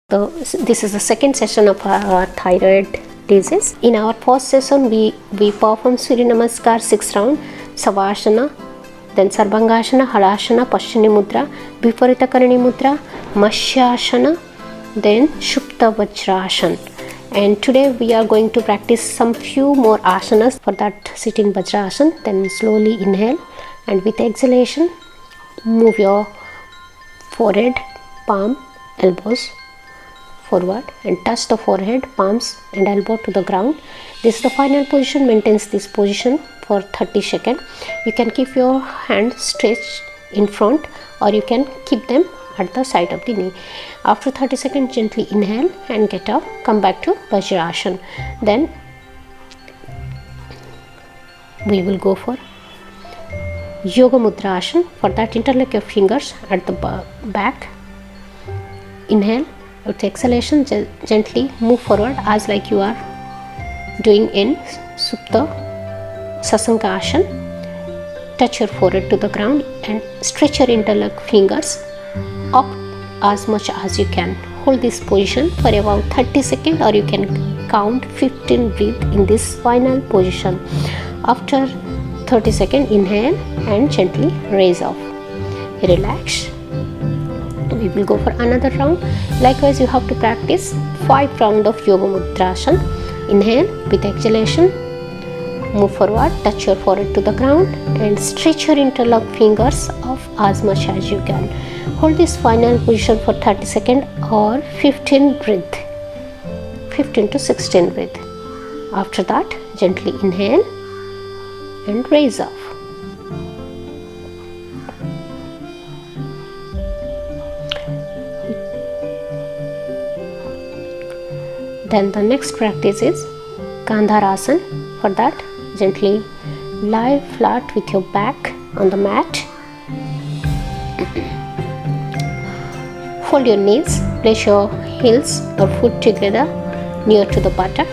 This is the second session of our thyroid disease. In our first session, we perform Surya Namaskar 6 round, Savasana, then Sarvangashana, Halashana, Paschani Mudra, Viparita Karani Mudra, Matshyasana, then Shupta Vajrasana. And today we are going to practice some few more asanas. For that, sit in Vajrasana, then slowly inhale, and with exhalation, move your forehead, palm, elbows forward and touch the forehead, palms and elbow to the ground. This is the final position. Maintains this position for 30 seconds. You can keep your hand stretched in front, or you can keep them at the side of the knee. After 30 seconds, gently inhale and get up. Come back to Vajrasana. Then we will go for Yoga Mudra Asana. For that, interlock your fingers at the back. Inhale. With exhalation, gently move forward as like you are doing in Supta Sasangasana. Touch your forehead to the ground and stretch your interlock fingers up as much as you can. Hold this position for about 30 seconds, or you can count 15 breath in this final position. After 30 seconds, inhale and gently raise off. Relax. We will go for another round. Likewise, you have to practice 5 rounds of Yoga Mudrasana. Inhale. With exhalation, move forward, touch your forehead to the ground and stretch your interlock fingers up as much as you can. Hold this final position for 30 seconds or 15 breath, 15 to 16 breath. After that, gently inhale and raise off. Then the next practice is Gandharasana. For that, gently lie flat with your back on the mat. Fold your knees, place your heels or foot together near to the buttock.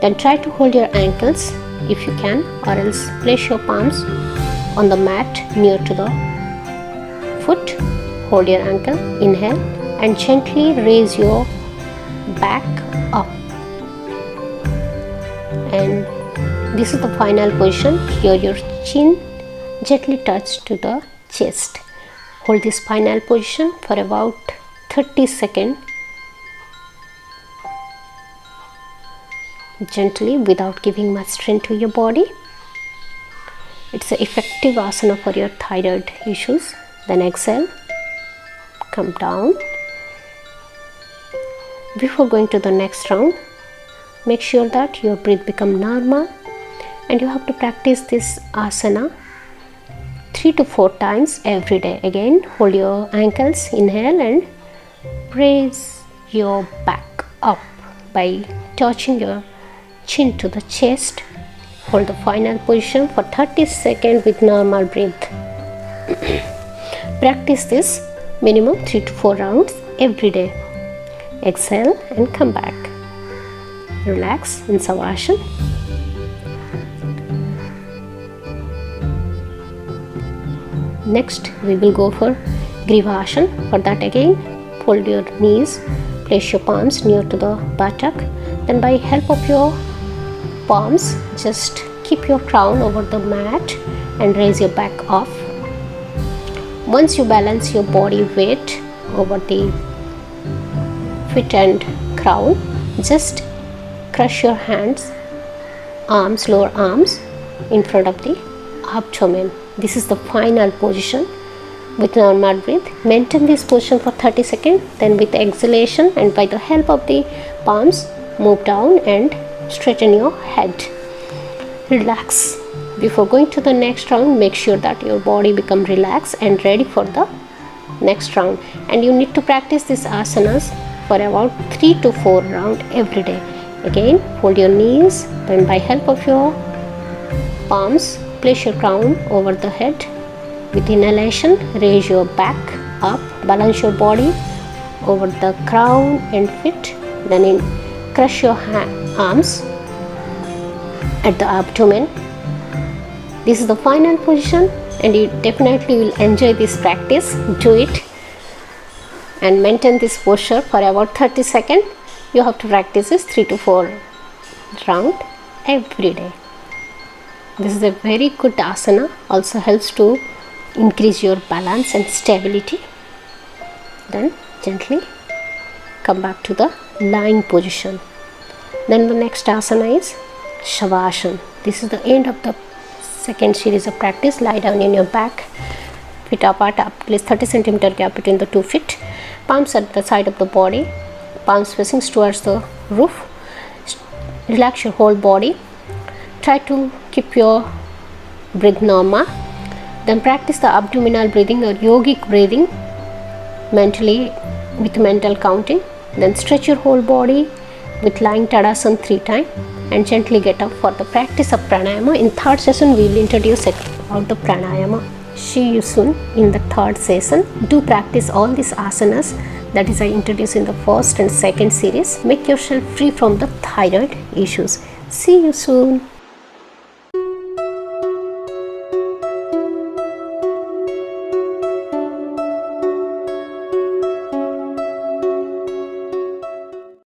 Then try to hold your ankles if you can, or else place your palms on the mat near to the foot. Hold your ankle, inhale and gently raise your back up, and this is the final position. Here your chin gently touch to the chest. Hold this final position for about 30 seconds gently without giving much strain to your body. It's an effective asana for your thyroid issues. Then exhale, come down. Before going to the next round, make sure that your breath become normal, and you have to practice this asana 3 to 4 times every day. Again, hold your ankles, inhale and raise your back up by touching your chin to the chest. Hold the final position for 30 seconds with normal breath. Practice this minimum 3 to 4 rounds every day. Exhale and come back. Relax in Savasana. Next, we will go for Grivasana. For that, again, fold your knees, place your palms near to the buttock. Then by help of your palms, just keep your crown over the mat and raise your back off. Once you balance your body weight over the feet and crown, just crush your hands, arms, lower arms in front of the abdomen. This is the final position with normal breath. Maintain this position for 30 seconds. Then with exhalation and by the help of the palms, move down and straighten your head. Relax. Before going to the next round, make sure that your body become relaxed and ready for the next round. And you need to practice these asanas for about 3 to 4 rounds every day. Again, fold your knees, then by help of your palms, place your crown over the head. With inhalation, raise your back up, balance your body over the crown and feet. Then crush your arms at the abdomen. This is the final position, and you definitely will enjoy this practice. Do it and maintain this posture for about 30 seconds. You have to practice this 3 to 4 round every day. This is a very good asana, also helps to increase your balance and stability. Then gently come back to the lying position. Then the next asana is Shavasana. This is the end of the second series of practice. Lie down in your back, feet apart, at least 30 centimeter gap between the 2 feet, palms at the side of the body, palms facing towards the roof. Relax your whole body. Try to keep your breath normal. Then practice the abdominal breathing or yogic breathing mentally with mental counting. Then stretch your whole body with lying Tadasana 3 times and gently get up for the practice of pranayama. In third session we will introduce about the pranayama. See you soon in the third session. Do practice all these asanas that is I introduced in the first and second series. Make yourself free from the thyroid issues. See you soon.